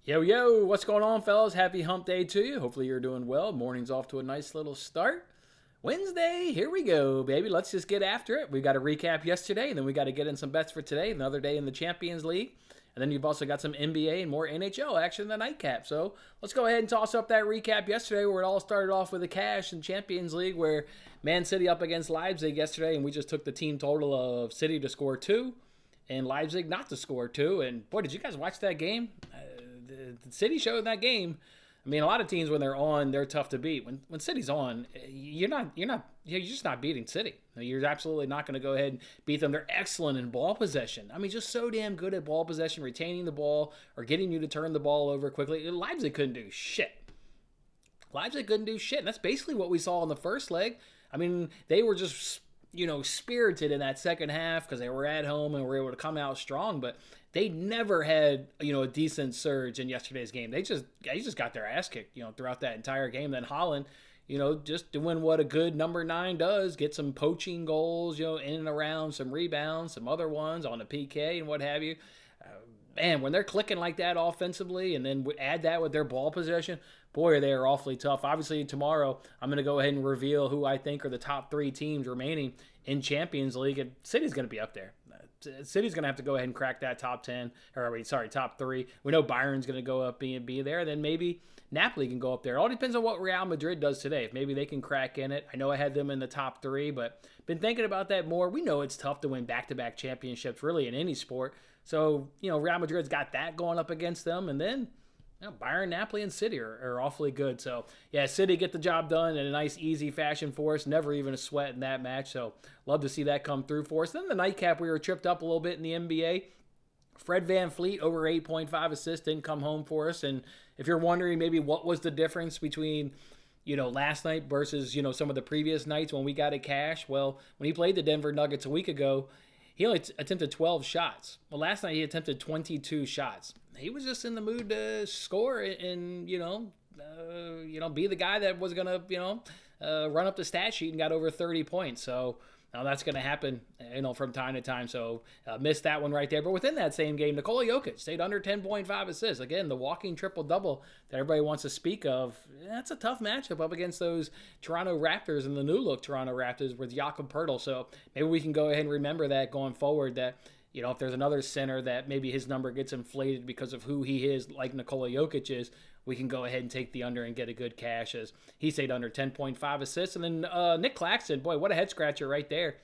Yo, yo, what's going on, fellas? Happy hump day to you. Hopefully, you're doing well. Morning's off to a nice little start. Wednesday, here we go, baby. Let's just get after it. We got to recap yesterday, and then we got to get in some bets for today. Another day in the Champions League. And then you've also got some NBA and more NHL action in the nightcap. So let's go ahead and toss up that recap yesterday where it all started off with the cash in Champions League where Man City up against Leipzig yesterday, and we just took the team total of City to score two and Leipzig not to score two. And boy, did you guys watch that game? The City showed that game. I mean, a lot of teams when they're on, they're tough to beat. When City's on, you're just not beating City. You're absolutely not going to go ahead and beat them. They're excellent in ball possession. I mean, just so damn good at ball possession, retaining the ball or getting you to turn the ball over quickly. Leipzig couldn't do shit. Leipzig couldn't do shit. And that's basically what we saw in the first leg. I mean, they were just spirited in that second half because they were at home and were able to come out strong. But they never had, a decent surge in yesterday's game. They just got their ass kicked, throughout that entire game. Then Holland, just doing what a good number 9 does, get some poaching goals, in and around, some rebounds, some other ones on a PK and what have you. Man, when they're clicking like that offensively and then add that with their ball possession, boy, they are awfully tough. Obviously, tomorrow, I'm going to go ahead and reveal who I think are the top 3 teams remaining in Champions League, and City's going to be up there. City's going to have to go ahead and crack that top 10, top 3. We know Bayern's going to go up and be there. Then maybe Napoli can go up there. It all depends on what Real Madrid does today. If maybe they can crack in it. I know I had them in the top 3, but been thinking about that more. We know it's tough to win back-to-back championships, really, in any sport. So, Real Madrid's got that going up against them. And then Bayern, Napoli, and City are awfully good. So, yeah, City get the job done in a nice, easy fashion for us. Never even a sweat in that match. So, love to see that come through for us. Then the nightcap, we were tripped up a little bit in the NBA. Fred VanVleet, over 8.5 assists, didn't come home for us. And if you're wondering maybe what was the difference between, last night versus, some of the previous nights when we got it cash, well, when he played the Denver Nuggets a week ago, he only attempted 12 shots. Well, last night he attempted 22 shots. He was just in the mood to score and be the guy that was gonna run up the stat sheet and got over 30 points. So now that's going to happen, from time to time. So missed that one right there. But within that same game, Nikola Jokic stayed under 10.5 assists. Again, the walking triple-double that everybody wants to speak of. That's a tough matchup up against those Toronto Raptors and the new-look Toronto Raptors with Jakob Poeltl. So maybe we can go ahead and remember that going forward, that if there's another center that maybe his number gets inflated because of who he is, like Nikola Jokic is, we can go ahead and take the under and get a good cash as he stayed under 10.5 assists. And then Nick Claxton, boy, what a head scratcher right there.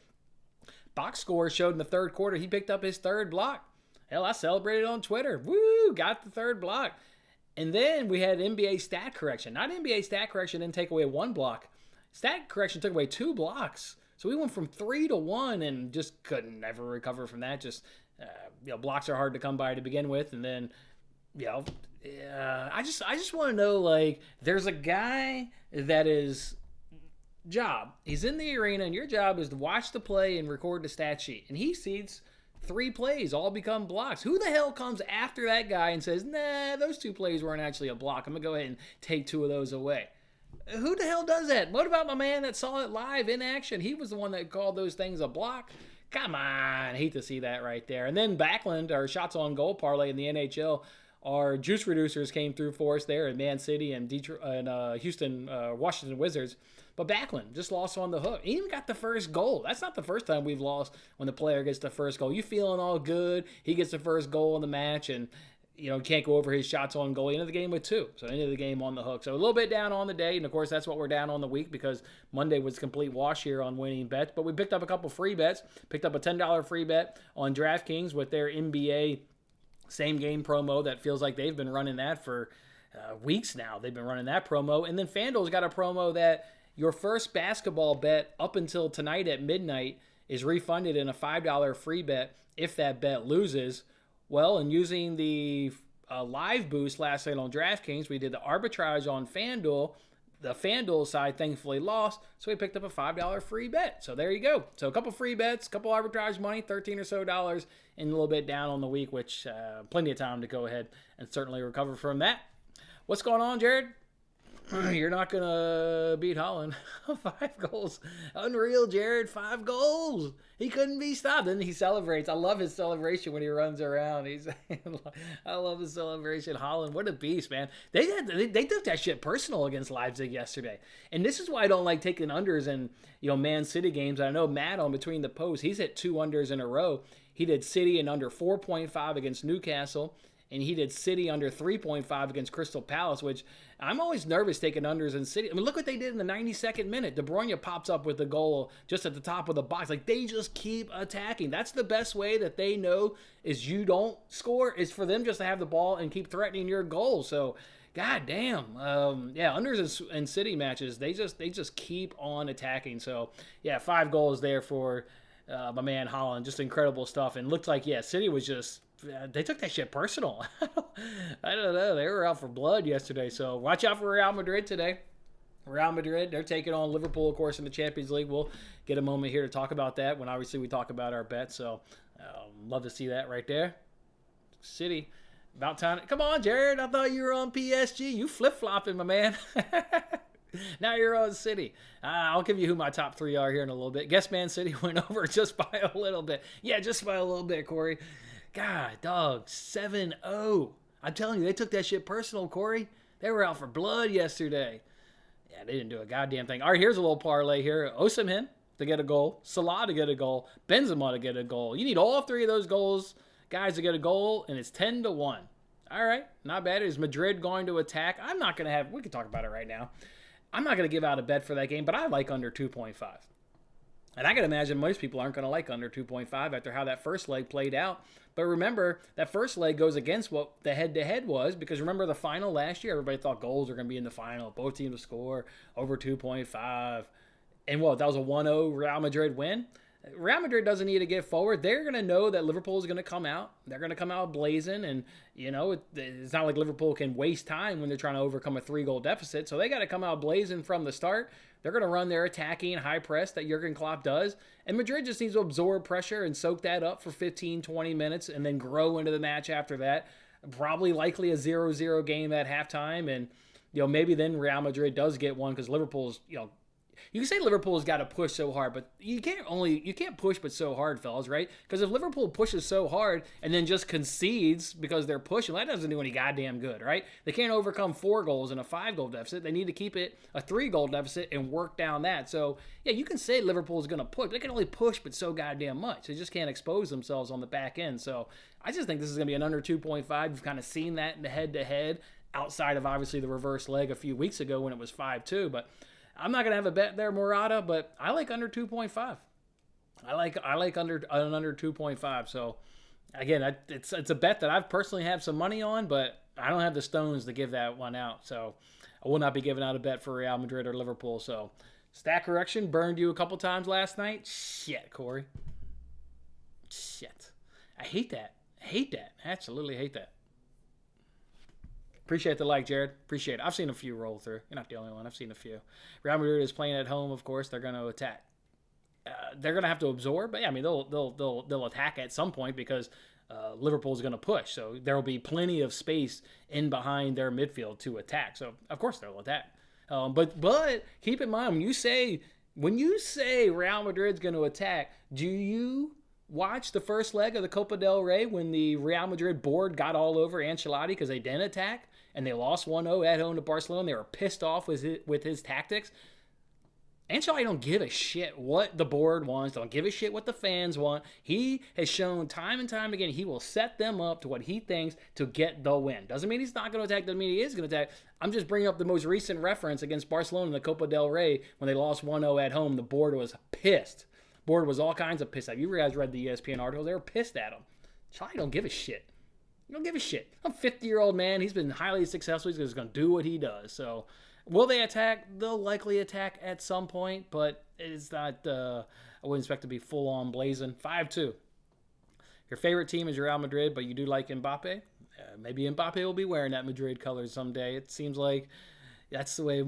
Box score showed in the third quarter he picked up his third block. Hell, I celebrated on Twitter. Woo, got the third block. And then we had NBA stat correction. Not NBA stat correction didn't take away 1 block. Stat correction took away 2 blocks. So we went from 3 to 1 and just couldn't ever recover from that. Just, blocks are hard to come by to begin with. And then, I just want to know, like, there's a guy that is job. He's in the arena, and your job is to watch the play and record the stat sheet. And he sees 3 plays all become blocks. Who the hell comes after that guy and says, nah, those 2 plays weren't actually a block. I'm going to go ahead and take 2 of those away. Who the hell does that? What about my man that saw it live in action? He was the one that called those things a block. Come on. I hate to see that right there. And then Backlund, our shots on goal parlay in the NHL, our juice reducers came through for us there in Man City and Detroit and Houston, Washington Wizards. But Backlund just lost on the hook. He even got the first goal. That's not the first time we've lost when the player gets the first goal. You feeling all good. He gets the first goal in the match and can't go over his shots on goal. He ended the game with 2. So end of the game on the hook. So a little bit down on the day. And of course, that's what we're down on the week because Monday was a complete wash here on winning bets. But we picked up a couple free bets. Picked up a $10 free bet on DraftKings with their NBA same game promo that feels like they've been running that for weeks now. They've been running that promo. And then FanDuel's got a promo that your first basketball bet up until tonight at midnight is refunded in a $5 free bet if that bet loses. Well, and using the live boost last night on DraftKings, we did the arbitrage on FanDuel. The FanDuel side thankfully lost, so we picked up a $5 free bet. So there you go. So a couple free bets, a couple arbitrage money, $13 or so, and a little bit down on the week, which plenty of time to go ahead and certainly recover from that. What's going on, Jared? You're not going to beat Holland. 5 goals. Unreal, Jared. 5 goals. He couldn't be stopped. And he celebrates. I love his celebration when he runs around. I love his celebration. Holland, what a beast, man. They took that shit personal against Leipzig yesterday. And this is why I don't like taking unders in, Man City games. I know Matt on Between the Posts, he's hit 2 unders in a row. He did City in under 4.5 against Newcastle. And he did City under 3.5 against Crystal Palace, which I'm always nervous taking unders in City. I mean, look what they did in the 92nd minute. De Bruyne pops up with the goal just at the top of the box. Like, they just keep attacking. That's the best way that they know is you don't score, is for them just to have the ball and keep threatening your goal. So, god damn. Unders in City matches, they just keep on attacking. So, 5 goals there for my man Holland. Just incredible stuff. And looked like, City was just... they took that shit personal. I don't know. They were out for blood yesterday. So watch out for Real Madrid today. Real Madrid, they're taking on Liverpool, of course, in the Champions League. We'll get a moment here to talk about that when obviously we talk about our bets. So love to see that right there. City, about time. Come on, Jared. I thought you were on PSG. You flip-flopping, my man. Now you're on City. I'll give you who my top 3 are here in a little bit. Guess Man City went over just by a little bit. Yeah, just by a little bit, Corey. God, dog, 7-0. I'm telling you, they took that shit personal, Corey. They were out for blood yesterday. Yeah, they didn't do a goddamn thing. All right, here's a little parlay here. Osimhen to get a goal. Salah to get a goal. Benzema to get a goal. You need all 3 of those guys to get a goal, and it's 10-1. All right, not bad. Is Madrid going to attack? I'm not going to have... We can talk about it right now. I'm not going to give out a bet for that game, but I like under 2.5. And I can imagine most people aren't going to like under 2.5 after how that first leg played out. But remember, that first leg goes against what the head-to-head was, because remember the final last year, everybody thought goals were going to be in the final. Both teams would score over 2.5. And that was a 1-0 Real Madrid win. Real Madrid doesn't need to get forward. They're going to know that Liverpool is going to come out. They're going to come out blazing. And, it's not like Liverpool can waste time when they're trying to overcome a 3-goal deficit. So they got to come out blazing from the start. They're going to run their attacking high press that Jurgen Klopp does. And Madrid just needs to absorb pressure and soak that up for 15, 20 minutes and then grow into the match after that. Probably likely a 0-0 game at halftime. And, maybe then Real Madrid does get one because Liverpool's, you can say Liverpool's got to push so hard, but you can't push but so hard, fellas, right? Because if Liverpool pushes so hard and then just concedes because they're pushing, that doesn't do any goddamn good, right? They can't overcome 4 goals in a 5-goal deficit. They need to keep it a 3-goal deficit and work down that. So, you can say Liverpool's going to push. They can only push but so goddamn much. They just can't expose themselves on the back end. So I just think this is going to be an under 2.5. You've kind of seen that in the head-to-head outside of obviously the reverse leg a few weeks ago when it was 5-2, but I'm not going to have a bet there, Murata, but I like under 2.5. I like under 2.5. So, again, it's a bet that I've personally have some money on, but I don't have the stones to give that one out. So, I will not be giving out a bet for Real Madrid or Liverpool. So, stat correction, burned you a couple times last night. Shit, Corey. Shit. I hate that. Absolutely hate that. Appreciate the like, Jared. Appreciate it. I've seen a few roll through. You're not the only one. I've seen a few. Real Madrid is playing at home, of course. They're going to attack. They're going to have to absorb, but they'll attack at some point because Liverpool's going to push. So there will be plenty of space in behind their midfield to attack. So of course they'll attack. But keep in mind when you say Real Madrid's going to attack, do you watch the first leg of the Copa del Rey when the Real Madrid board got all over Ancelotti because they didn't attack and they lost 1-0 at home to Barcelona? They were pissed off with his tactics. Ancelotti don't give a shit what the board wants, don't give a shit what the fans want. He has shown time and time again he will set them up to what he thinks to get the win. Doesn't mean he's not going to attack, doesn't mean he is going to attack. I'm just bringing up the most recent reference against Barcelona in the Copa del Rey when they lost 1-0 at home. The board was pissed. Board was all kinds of pissed at. You guys read the ESPN article. They were pissed at him. Charlie don't give a shit. You don't give a shit. I'm a 50-year-old man. He's been highly successful. He's going to do what he does. So, will they attack? They'll likely attack at some point, but it's not, I wouldn't expect to be full-on blazing. 5-2. Your favorite team is Real Madrid, but you do like Mbappe? Maybe Mbappe will be wearing that Madrid colors someday. It seems like that's the way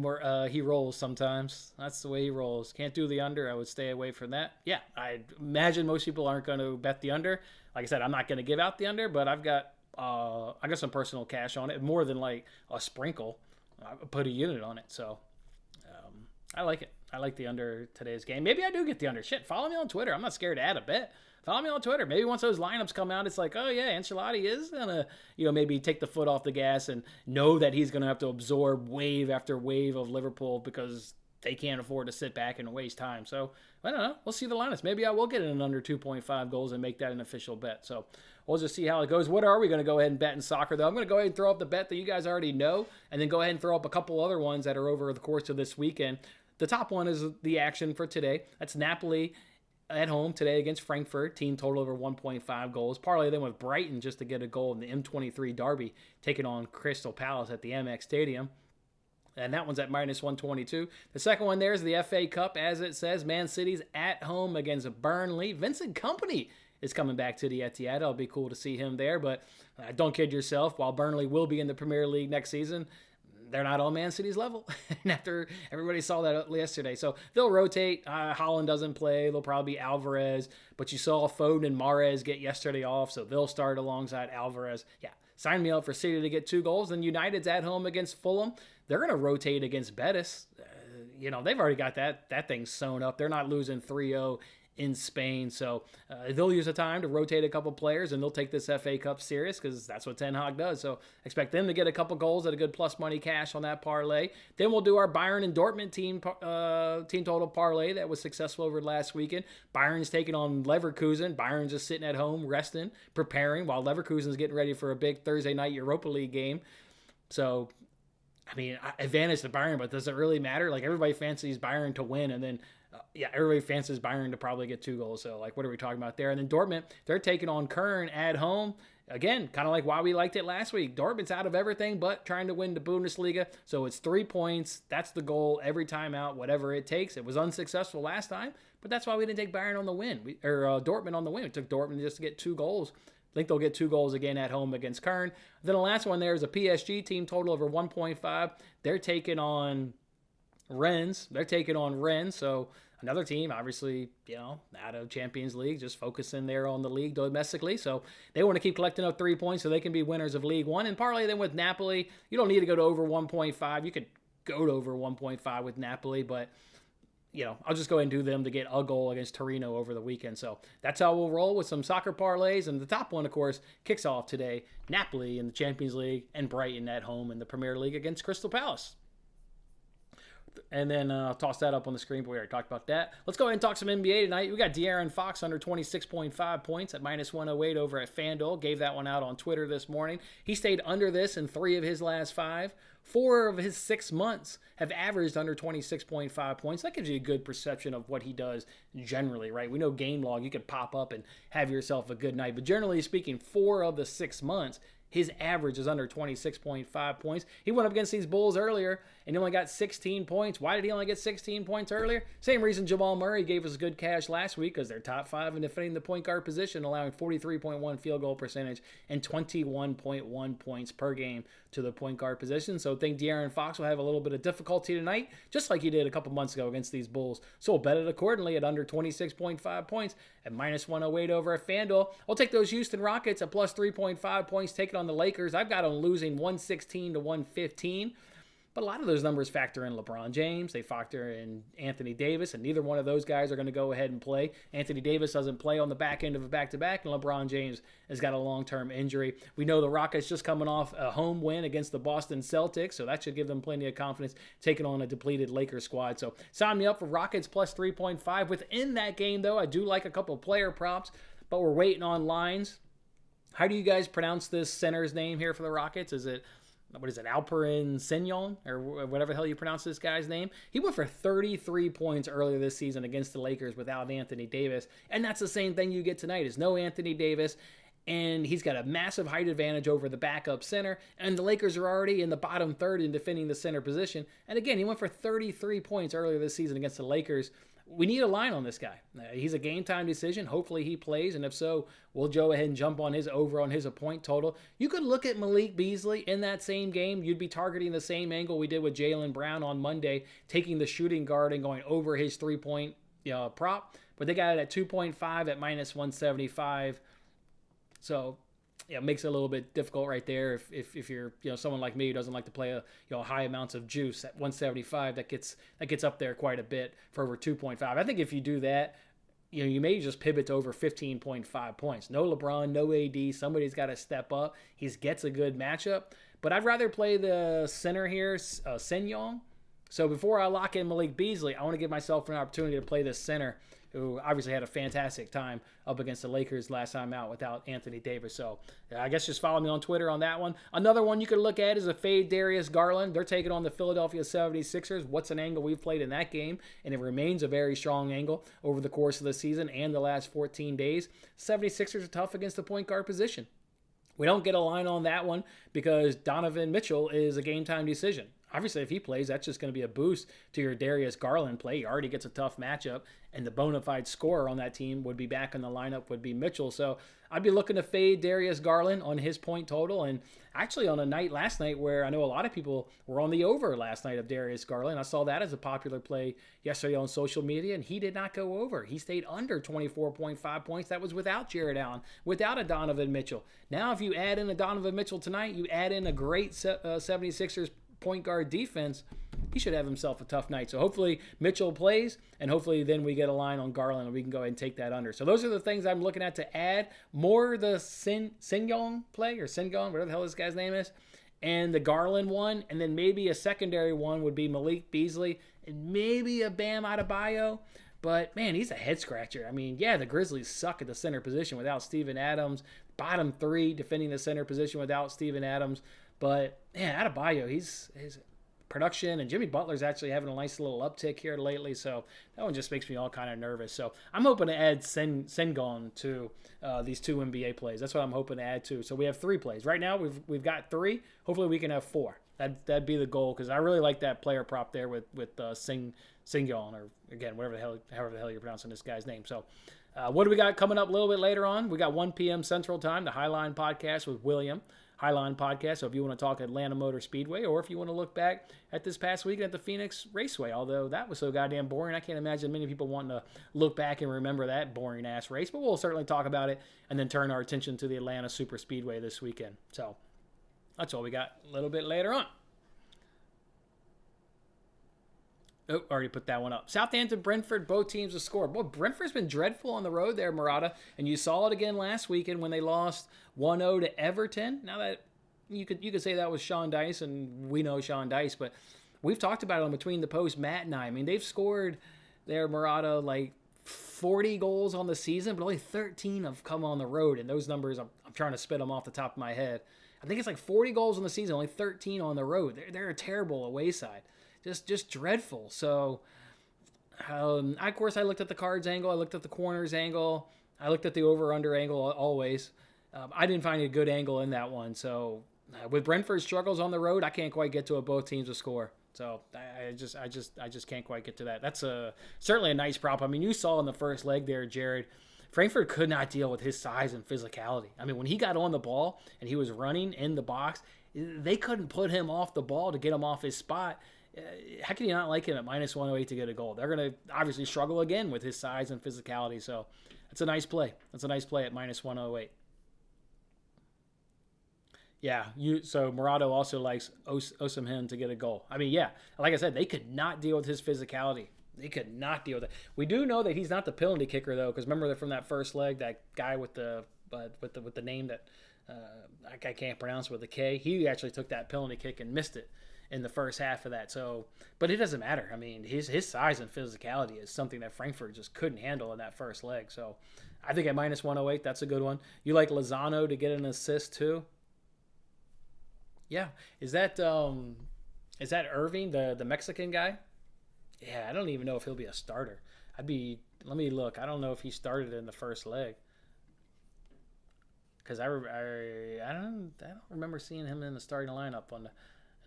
he rolls sometimes. That's the way he rolls. Can't do the under. I would stay away from that. Yeah, I imagine most people aren't going to bet the under. Like I said, I'm not going to give out the under, but I got some personal cash on it, more than like a sprinkle. I put a unit on it. So I like it. I like the under today's game. Maybe I do get the under. Shit, follow me on Twitter. I'm not scared to add a bet. Follow me on Twitter. Maybe once those lineups come out, it's like, oh yeah, Ancelotti is gonna, maybe take the foot off the gas and know that he's gonna have to absorb wave after wave of Liverpool because they can't afford to sit back and waste time. So I don't know. We'll see the lineups. Maybe I will get an under 2.5 goals and make that an official bet. So we'll just see how it goes. What are we going to go ahead and bet in soccer, though? I'm going to go ahead and throw up the bet that you guys already know, and then go ahead and throw up a couple other ones that are over the course of this weekend. The top one is the action for today. That's Napoli at home today against Frankfurt. Team total over 1.5 goals. Parlay then with Brighton just to get a goal in the M23 derby, taking on Crystal Palace at the MX Stadium. And that one's at minus 122. The second one there is the FA Cup, as it says. Man City's at home against Burnley. Vincent Kompany is coming back to the Etihad. It'll be cool to see him there. But don't kid yourself. While Burnley will be in the Premier League next season, they're not on Man City's level. And after everybody saw that yesterday. So they'll rotate. Haaland doesn't play. They'll probably be Alvarez. But you saw Foden and Mahrez get yesterday off. So they'll start alongside Alvarez. Yeah, sign me up for City to get 2 goals. Then United's at home against Fulham. They're going to rotate against Betis. They've already got that thing sewn up. They're not losing 3-0 in Spain. So they'll use the time to rotate a couple players, and they'll take this FA Cup serious because that's what Ten Hag does. So expect them to get a couple goals at a good plus money cash on that parlay. Then we'll do our Bayern and Dortmund team total parlay that was successful over last weekend. Bayern's taking on Leverkusen. Bayern's just sitting at home, resting, preparing, while Leverkusen's getting ready for a big Thursday night Europa League game. So advantage to Bayern, but does it really matter? Like, everybody fancies Bayern to win, and then, everybody fancies Bayern to probably get 2 goals. So, what are we talking about there? And then Dortmund, they're taking on Köln at home. Again, kind of like why we liked it last week. Dortmund's out of everything but trying to win the Bundesliga. So it's 3 points. That's the goal every time out, whatever it takes. It was unsuccessful last time, but that's why we didn't take Bayern on the win, Dortmund on the win. We took Dortmund just to get 2 goals. I think they'll get 2 goals again at home against Köln. Then the last one there is a PSG team total over 1.5. They're taking on Rennes. So another team, obviously, out of Champions League, just focusing there on the league domestically. So they want to keep collecting up 3 points so they can be winners of League One. And parlay them with Napoli. You don't need to go to over 1.5. You could go to over 1.5 with Napoli, but I'll just go ahead and do them to get a goal against Torino over the weekend. So that's how we'll roll with some soccer parlays. And the top one, of course, kicks off today. Napoli in the Champions League and Brighton at home in the Premier League against Crystal Palace. And then I'll toss that up on the screen, but we already talked about that. Let's go ahead and talk some NBA tonight. We got De'Aaron Fox under 26.5 points at minus 108 over at FanDuel. Gave that one out on Twitter this morning. He stayed under this in 3 of his last 5. 4 of his 6 months have averaged under 26.5 points. That gives you a good perception of what he does generally, right? We know game log, you could pop up and have yourself a good night. But generally speaking, 4 of the 6 months, his average is under 26.5 points. He went up against these Bulls earlier and he only got 16 points. Why did he only get 16 points earlier? Same reason Jamal Murray gave us good cash last week, because they're top 5 in defending the point guard position, allowing 43.1 field goal percentage and 21.1 points per game to the point guard position. So I think De'Aaron Fox will have a little bit of difficulty tonight, just like he did a couple months ago against these Bulls. So we'll bet it accordingly at under 26.5 points at minus 108 over at FanDuel. I'll take those Houston Rockets at plus 3.5 points, taking on the Lakers. I've got them losing 116 to 115. But a lot of those numbers factor in LeBron James. They factor in Anthony Davis, and neither one of those guys are going to go ahead and play. Anthony Davis doesn't play on the back end of a back-to-back, and LeBron James has got a long-term injury. We know the Rockets just coming off a home win against the Boston Celtics, so that should give them plenty of confidence taking on a depleted Lakers squad. So sign me up for Rockets plus 3.5. Within that game, though, I do like a couple of player props, but we're waiting on lines. How do you guys pronounce this center's name here for the Rockets? Is it Alperen Sengun, or whatever the hell you pronounce this guy's name? He went for 33 points earlier this season against the Lakers without Anthony Davis, and that's the same thing you get tonight, is no Anthony Davis, and he's got a massive height advantage over the backup center, and the Lakers are already in the bottom third in defending the center position. And again, he went for 33 points earlier this season against the Lakers. We need a line on this guy. He's a game-time decision. Hopefully he plays, and if so, we'll go ahead and jump on his over on his point total. You could look at Malik Beasley in that same game. You'd be targeting the same angle we did with Jaylen Brown on Monday, taking the shooting guard and going over his three-point prop. But they got it at 2.5 at minus 175. So makes it a little bit difficult right there if you're someone like me who doesn't like to play high amounts of juice at 175. That gets up there quite a bit for over 2.5. I think if you do that, you may just pivot to over 15.5 points. No LeBron, no AD. Somebody's got to step up. He gets a good matchup. But I'd rather play the center here, Sen Yong. So before I lock in Malik Beasley, I want to give myself an opportunity to play this center, who obviously had a fantastic time up against the Lakers last time out without Anthony Davis. So I guess just follow me on Twitter on that one. Another one you could look at is a fade Darius Garland. They're taking on the Philadelphia 76ers. What's an angle we've played in that game? And it remains a very strong angle over the course of the season and the last 14 days. 76ers are tough against the point guard position. We don't get a line on that one because Donovan Mitchell is a game-time decision. Obviously, if he plays, that's just going to be a boost to your Darius Garland play. He already gets a tough matchup, and the bona fide scorer on that team would be back in the lineup, would be Mitchell. So I'd be looking to fade Darius Garland on his point total. And actually on a night last night where I know a lot of people were on the over last night of Darius Garland. I saw that as a popular play yesterday on social media, and he did not go over. He stayed under 24.5 points. That was without Jared Allen, without a Donovan Mitchell. Now if you add in a Donovan Mitchell tonight, you add in a great 76ers point guard defense, he should have himself a tough night. So hopefully Mitchell plays, and hopefully then we get a line on Garland and we can go ahead and take that under. So those are the things I'm looking at to add. More the Sengun play, or Sengun, whatever the hell this guy's name is, and the Garland one, and then maybe a secondary one would be Malik Beasley, and maybe a Bam Adebayo. But, man, he's a head-scratcher. I mean, yeah, the Grizzlies suck at the center position without Steven Adams. Bottom three defending the center position without Steven Adams. But, man, Adebayo, his production, and Jimmy Butler's actually having a nice little uptick here lately. So that one just makes me all kind of nervous. So I'm hoping to add Sengun to these two NBA plays. That's what I'm hoping to add to. So we have 3 plays. Right now we've got 3. Hopefully we can have 4. That'd be the goal, because I really like that player prop there with Sengun, or again, however the hell you're pronouncing this guy's name. So what do we got coming up a little bit later on? We got 1 p.m. Central Time, the Highline Podcast with William. Highline Podcast. So if you want to talk Atlanta Motor Speedway, or if you want to look back at this past weekend at the Phoenix Raceway, although that was so goddamn boring, I can't imagine many people wanting to look back and remember that boring ass race, but we'll certainly talk about it and then turn our attention to the Atlanta Super Speedway this weekend. So that's all we got a little bit later on. Oh, already put that one up. Southampton, Brentford, both teams have scored. Boy, Brentford's been dreadful on the road there, Murata. And you saw it again last weekend when they lost 1-0 to Everton. Now that you could say that was Sean Dice, and we know Sean Dice, but we've talked about it on Between the Post, Matt and I. I mean, they've scored there, Murata, like 40 goals on the season, but only 13 have come on the road. And those numbers, I'm trying to spit them off the top of my head. I think it's like 40 goals on the season, only 13 on the road. They're a terrible away side. Just dreadful. So, of course, I looked at the cards angle. I looked at the corners angle. I looked at the over-under angle always. I didn't find a good angle in that one. So, with Brentford's struggles on the road, I can't quite get to both teams to score. So, I just can't quite get to that. That's certainly a nice prop. I mean, you saw in the first leg there, Jared, Frankfurt could not deal with his size and physicality. I mean, when he got on the ball and he was running in the box, they couldn't put him off the ball to get him off his spot. How can you not like him at minus 108 to get a goal? They're going to obviously struggle again with his size and physicality. So that's a nice play. That's a nice play at minus 108. Yeah, so Murado also likes Osimhen to get a goal. I mean, yeah, like I said, they could not deal with his physicality. They could not deal with it. We do know that he's not the penalty kicker, though, because remember that from that first leg, that guy with the name that I can't pronounce with a K, he actually took that penalty kick and missed it in the first half of that. So, but it doesn't matter. I mean, his size and physicality is something that Frankfurt just couldn't handle in that first leg. So I think at minus 108, that's a good one. You like Lozano to get an assist too? Yeah. Is that Irving, the Mexican guy? Yeah, I don't even know if he'll be a starter. Let me look. I don't know if he started in the first leg. Because I don't remember seeing him in the starting lineup in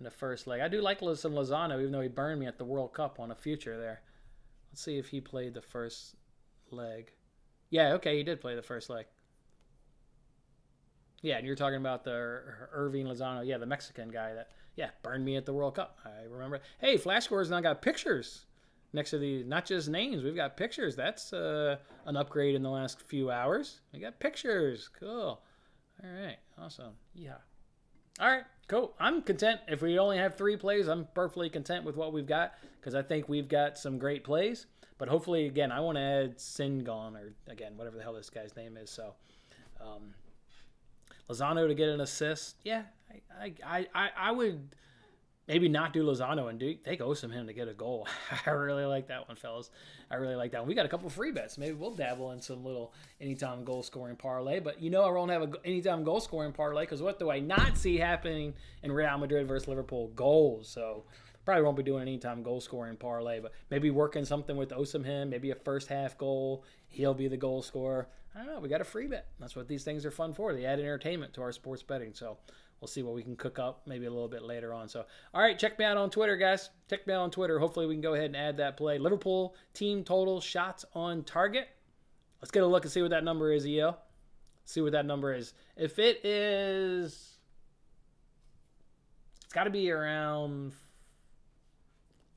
the first leg. I do like some Lozano, even though he burned me at the World Cup on a future there. Let's see if he played the first leg. Yeah, okay, he did play the first leg. Yeah, and you're talking about the Irving Lozano, yeah, the Mexican guy that, burned me at the World Cup. I remember. Hey, Flash Scores now got pictures next to the, not just names, we've got pictures. That's an upgrade in the last few hours. We got pictures. Cool. All right. Awesome. Yeah. All right. Cool. I'm content. If we only have 3 plays, I'm perfectly content with what we've got because I think we've got some great plays. But hopefully, again, I want to add Singon or, again, whatever the hell this guy's name is. So, Lozano to get an assist. Yeah, I would maybe not do Lozano and take Osimhen to get a goal. I really like that one, fellas. I really like that one. We got a couple free bets. Maybe we'll dabble in some little anytime goal scoring parlay. But I won't have an anytime goal scoring parlay because what do I not see happening in Real Madrid versus Liverpool? Goals. So probably won't be doing an anytime goal scoring parlay. But maybe working something with Osimhen. Maybe a first half goal. He'll be the goal scorer. I don't know. We got a free bet. That's what these things are fun for. They add entertainment to our sports betting. So we'll see what we can cook up maybe a little bit later on. So, all right, check me out on Twitter, guys. Check me out on Twitter. Hopefully we can go ahead and add that play. Liverpool team total shots on target. Let's get a look and see what that number is, EL. See what that number is. If it is, it's got to be around,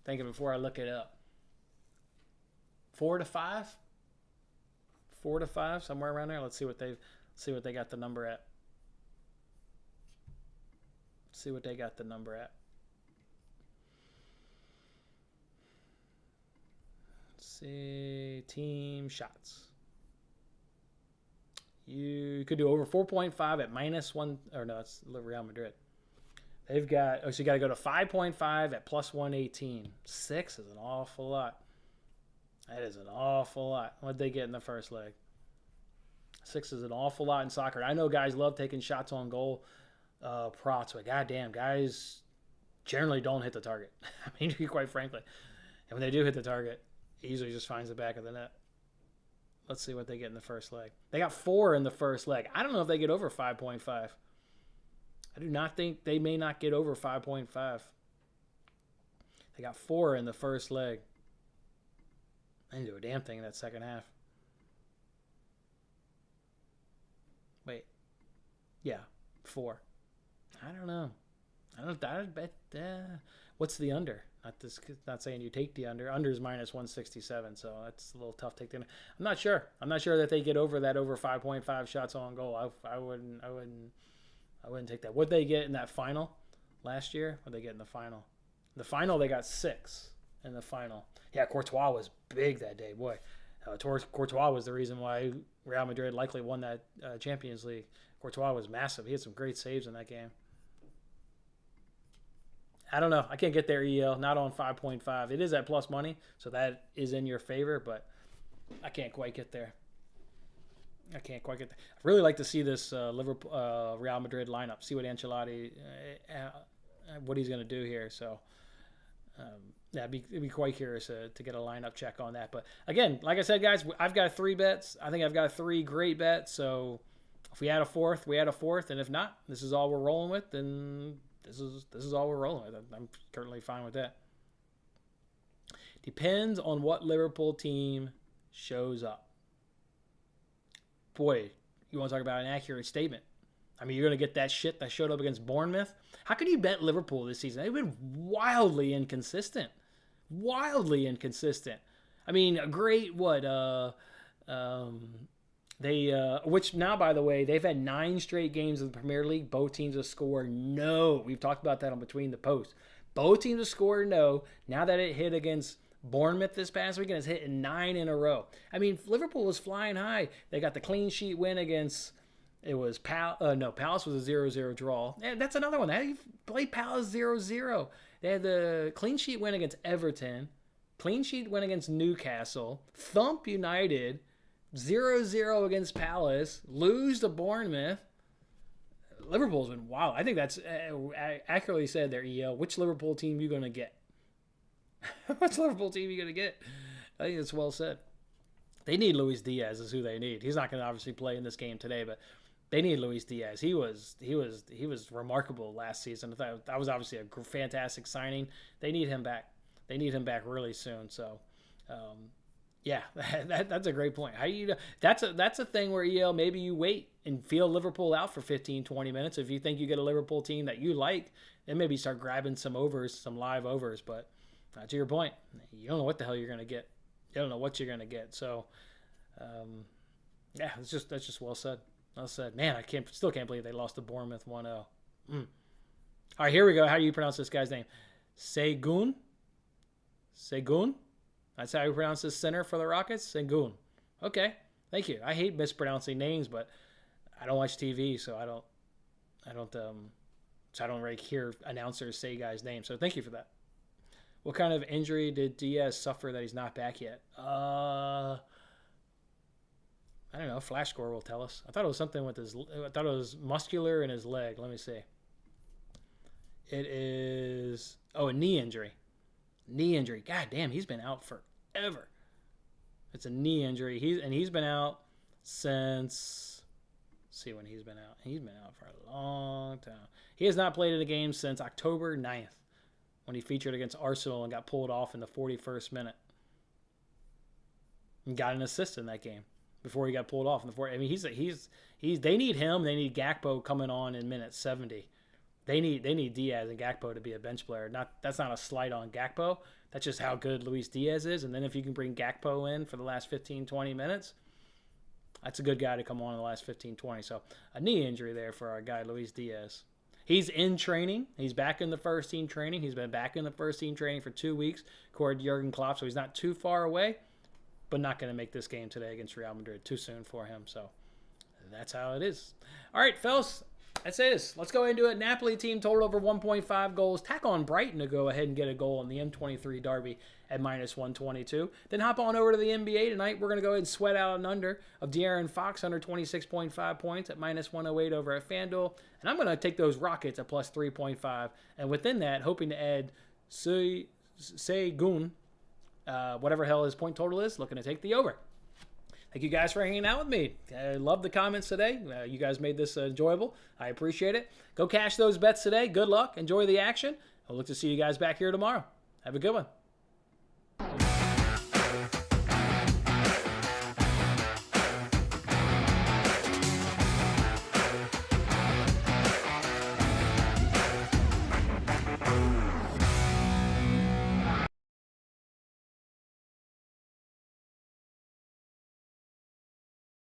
thinking before I look it up, 4 to 5? 4 to 5, somewhere around there. Let's see what they got the number at. See what they got the number at. Let's see. Team shots. You could do over 4.5 at -1. Or no, it's Real Madrid. They've got, so you got to go to 5.5 at +118. 6 is an awful lot. That is an awful lot. What'd they get in the first leg? 6 is an awful lot in soccer. I know guys love taking shots on goal. Props, but goddamn, guys generally don't hit the target. I mean, quite frankly. And when they do hit the target, he usually just finds the back of the net. Let's see what they get in the first leg. They got 4 in the first leg. I don't know if they get over 5.5. I do not think they may not get over 5.5. They got 4 in the first leg. They didn't do a damn thing in that second half. Wait. Yeah, 4. I don't know. I bet. What's the under? Not saying you take the under. Under is -167, so that's a little tough to take the under. I'm not sure. I'm not sure that they get over 5.5 shots on goal. I wouldn't take that. What'd they get in that final last year? What'd they get in the final? In the final, they got 6 in the final. Yeah, Courtois was big that day. Boy, Courtois was the reason why Real Madrid likely won that Champions League. Courtois was massive. He had some great saves in that game. I don't know. I can't get there, EL. Not on 5.5. It is at plus money, so that is in your favor, but I can't quite get there. I really like to see this Liverpool Real Madrid lineup. See what Ancelotti, what he's going to do here. So, yeah, it'd be quite curious to get a lineup check on that. But again, like I said, guys, I've got 3 bets. I think I've got 3 great bets. So if we add a fourth, we add a fourth, and if not, this is all we're rolling with. Then this is all we're rolling with. I'm currently fine with that. Depends on what Liverpool team shows up. Boy, you want to talk about an accurate statement. I mean, you're going to get that shit that showed up against Bournemouth. How can you bet Liverpool this season? They've been wildly inconsistent. I mean, a great which now, by the way, they've had 9 straight games in the Premier League. Both teams have scored no. We've talked about that on Between the Posts. Both teams have scored no. Now that it hit against Bournemouth this past weekend, it's hitting 9 in a row. I mean, Liverpool was flying high. They got the clean sheet win against, Palace was a 0-0 draw. Yeah, that's another one. They played Palace 0-0. They had the clean sheet win against Everton, clean sheet win against Newcastle, thump United, 0-0 against Palace, lose to Bournemouth. Liverpool's been wild. I think that's accurately said there, EL. Which Liverpool team you going to get? Which Liverpool team you going to get? I think it's well said. They need Luis Diaz is who they need. He's not going to obviously play in this game today, but they need Luis Diaz. He was remarkable last season. That was obviously a fantastic signing. They need him back. They need him back really soon. So, yeah, that's a great point. How do you? That's a thing where EL maybe you wait and feel Liverpool out for 15, 20 minutes. If you think you get a Liverpool team that you like, then maybe start grabbing some overs, some live overs. But to your point, you don't know what the hell you're going to get. You don't know what you're going to get. So, yeah, that's just well said. I said, man, still can't believe they lost to Bournemouth 1-0. All right, here we go. How do you pronounce this guy's name? Segun? That's how you pronounce this center for the Rockets? Segun. Okay, thank you. I hate mispronouncing names, but I don't watch TV, so I don't really hear announcers say guys' names. So thank you for that. What kind of injury did Diaz suffer that he's not back yet? I don't know. Flash score will tell us. I thought it was something with his. I thought it was muscular in his leg. Let me see. It is a knee injury. Knee injury. God damn, he's been out forever. It's a knee injury. He's been out since. Let's see when he's been out. He's been out for a long time. He has not played in a game since October 9th when he featured against Arsenal and got pulled off in the 41st minute. And got an assist in that game before he got pulled off in the 40th. I mean, they need him. They need Gakpo coming on in minute 70. They need Diaz and Gakpo to be a bench player. That's not a slight on Gakpo. That's just how good Luis Diaz is. And then if you can bring Gakpo in for the last 15, 20 minutes, that's a good guy to come on in the last 15, 20. So a knee injury there for our guy, Luis Diaz. He's in training. He's back in the first team training. He's been back in the first team training for 2 weeks, according to Jurgen Klopp. So he's not too far away, but not going to make this game today against Real Madrid. Too soon for him. So that's how it is. All right, fellas. That's it. Let's go into it. Napoli team total over 1.5 goals. Tack on Brighton to go ahead and get a goal in the M23 derby at -122. Then hop on over to the NBA tonight. We're going to go ahead and sweat out an under of De'Aaron Fox under 26.5 points at -108 over at FanDuel. And I'm going to take those Rockets at +3.5. And within that, hoping to add Segun, whatever hell his point total is, looking to take the over. Thank you guys for hanging out with me. I love the comments today. You guys made this enjoyable. I appreciate it. Go cash those bets today. Good luck. Enjoy the action. I'll look to see you guys back here tomorrow. Have a good one.